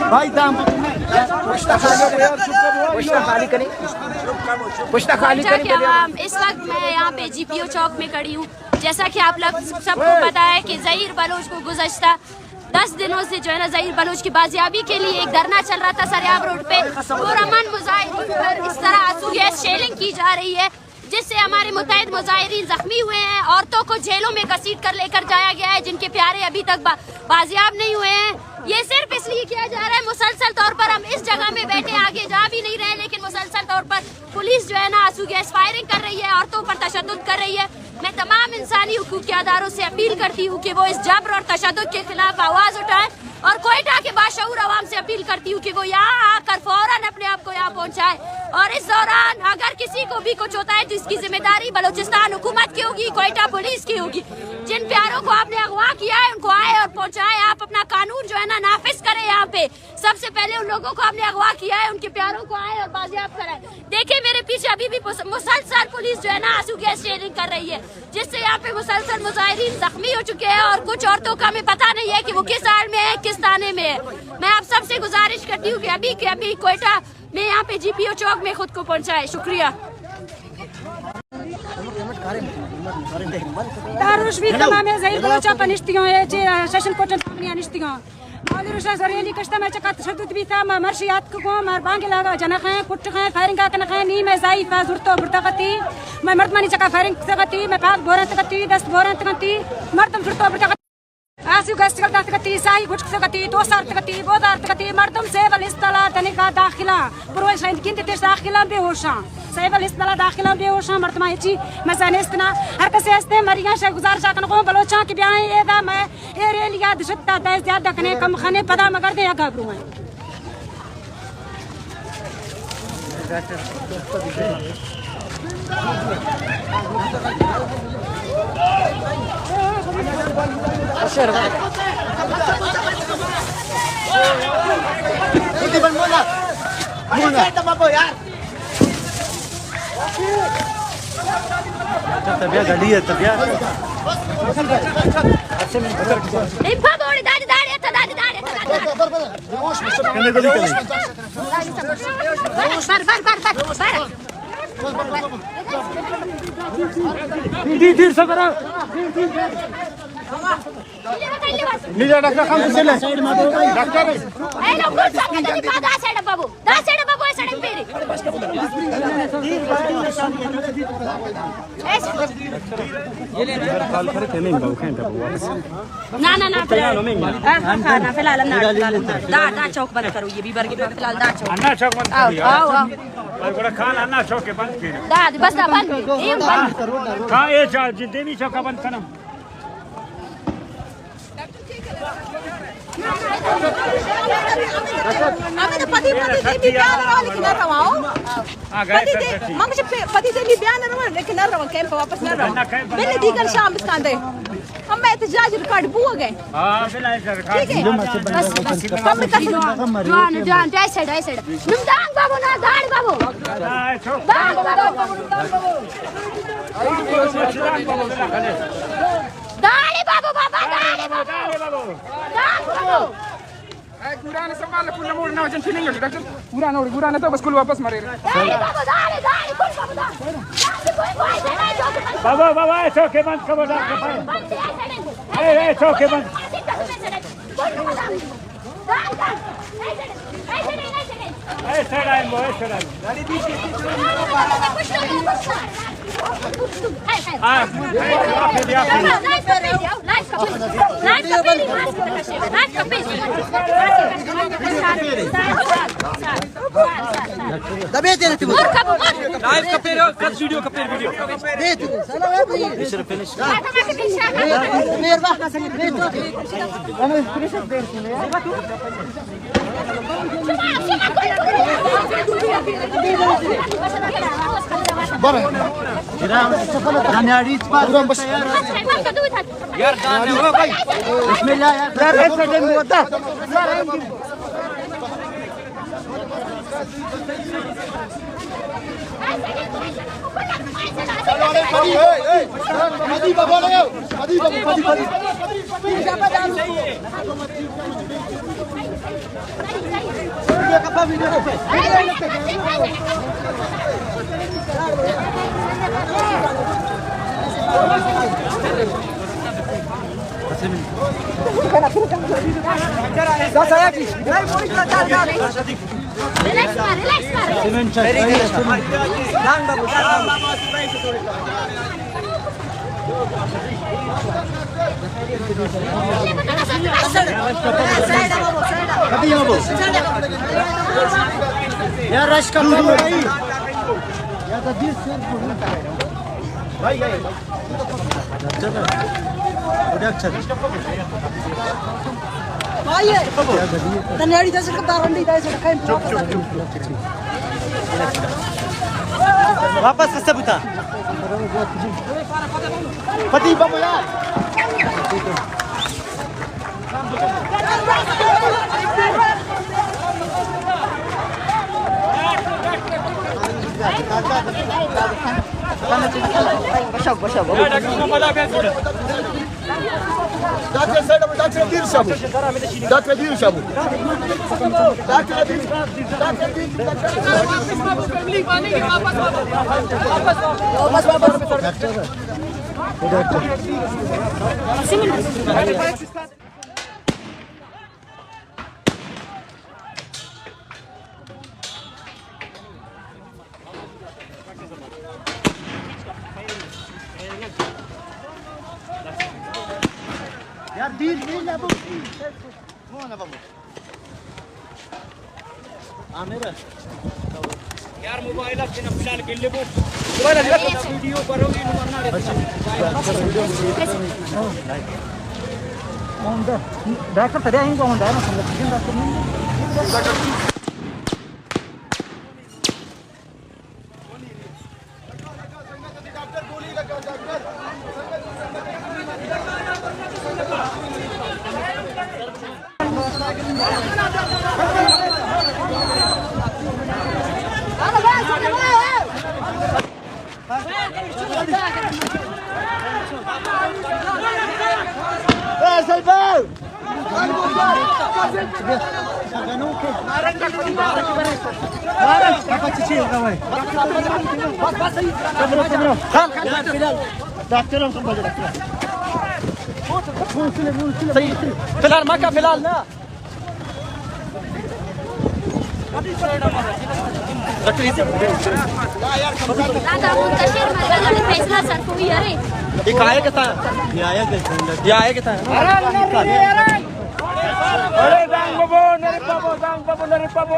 भाई दाम इस वक्त मैं यहाँ पे जीपीओ चौक में खड़ी हूँ। जैसा कि आप लोग सबको पता है कि ज़हीर बलोच को गुज़श्ता 10 दिनों से जो है ना ज़हीर बलोच की बाजियाबी के लिए एक धरना चल रहा था सरियाब रोड पे। पुरअमन मुजाहिरीन पर इस तरह आंसू गैस शेलिंग की जा रही है, जिससे हमारे मुतहद मुजाहिरीन जख्मी हुए हैं। औरतों को जेलों में घसीट कर लेकर जाया गया है, जिनके प्यारे अभी तक बाजियाब नहीं हुए हैं। ये सिर्फ इसलिए किया जा रहा है, मुसलसल तौर पर हम इस जगह में बैठे आगे जा भी नहीं रहे, लेकिन मुसलसल तौर पर पुलिस जो है ना आंसू गैस फायरिंग कर रही है, औरतों पर तशद्दुद कर रही है। मैं तमाम इंसानी हुकूक के अदारों से अपील करती हूँ कि वो इस जबर और तशद्दुद के खिलाफ आवाज उठाएं, और कोयटा के बाशऊर अवाम से अपील करती हूँ कि वो यहाँ आकर फौरन अपने आप को यहाँ पहुँचाए। और इस दौरान अगर किसी को भी कुछ होता है तो इसकी जिम्मेदारी बलूचिस्तान हुकूमत की होगी, कोयटा पुलिस की होगी। जिन प्यारों को आपने अगवा किया है उनको आए और पहुँचाए। आप अपना कानून जो है ना नाफिज करें। यहाँ पे सबसे पहले उन लोगों को आपने अगवा किया है, उनके प्यारों को आए और बाजियाब कराए। देखिए मेरे पीछे अभी भी मुसलसल पुलिस जो है ना आंसू गैस शेयरिंग कर रही है, जिससे यहाँ पे मुसलसल मुजाहिरीन जख्मी हो चुके हैं, और कुछ औरतों का हमें पता नहीं है कि वो किस हाल में है, किस थाने में है। मैं आप सबसे गुजारिश करती हूँ कि अभी के अभी कोयटा में यहाँ पे जीपीओ चौक में खुद को पहुँचाए। शुक्रिया। सेशन मौलवी कश्ता में चका तशद्दुद भी था मर्शियात को मार बांगे लगा जना खाए कुट खाए फायरिंग का कन खाए नी मैं ज़ाइफा जुरतो बुरतगती मैं मर्दमानी चका फायरिंग तगती मैं पाक बोरन तगती 10 बोरन तगती मर्दम जुरतो बुरतगती आसिफ गश्त तगती साई गुट तगती तोसार तगती बोदार तगती मर्दम सेवल इस्तला तनिका दाखिला पुरोश किंत तेश दाखिला बेहोशा सेवल इस्तला दाखिला बेहोशा मर्दमा इची मसानेस्तना हर कसे हस्ते मरिया से गुजारिश करन को बलोचा के ब्याह एदा मैं एरेलिया दशता तेज ज्यादा कने कम खाने पता मगर दे घबरू है। तबिया गाड़ी है तबिया डॉक्टर खान से ले डॉक्टर ए लो गुड सब के दिखा दा साइड बाबू ए साइड पेरी ये ले कॉल करे थे नहीं बाबू खान बाबू वापस ना फिलहाल ना चौक बंद करो, ये बीबर के फिलहाल दा चौक अन्ना चौक बंद करो। आओ बड़ा खान अन्ना चौक के बंद कीजिए दा बस दा बंद ये बंद हां ये जिंदगी चौक बंद करना। अगर पति भी बयान रहा लेकिन न रवाओ पति से भी बयान रहा लेकिन न रवा कैंप वापस न रवा मैंने दीगर शाम इस कांदे हम एहतजाज रिकॉर्ड बुआ गए। हां बिना रिकॉर्ड ठीक है हम जान जाए साइड नुमदांग बाबू ना दाड़ बाबू दाड़ बाबू बाबा दाड़ बाबू गुराने संभाल पूरा मोड़ ना जन फिनिंग है डॉक्टर पूरा नोड़ गुराने तो बस कुल वापस मारे बाबा बाबा चौके बंद करो ए चौके बंद ए सड़ाई मो सड़ाई गाड़ी बीच हां दबे दे लाइव कपेरो कट वीडियो दे तू चलो ए फिनिश मेर बा दे तो हम फिनिश दे बरे गाड़ी बस यार गाने हो भाई बिस्मिल्लाह यार एक सेकंड में बता यार यार रश कम है भाई वापस से बुता पति बाबू यार यार दिल नहीं ना बाबू कौन है बाबू हां मेरा यार मोबाइल अब ना फिलहाल के लिए वीडियो करोगी मरना कौन दा डॉक्टर तरे आएंगे कौन दा ना समझ डॉक्टर फिलहाल मक्का फिलहाल ना ये आया कितना ये आया कितना अरे दांग बाबू नरे बाबू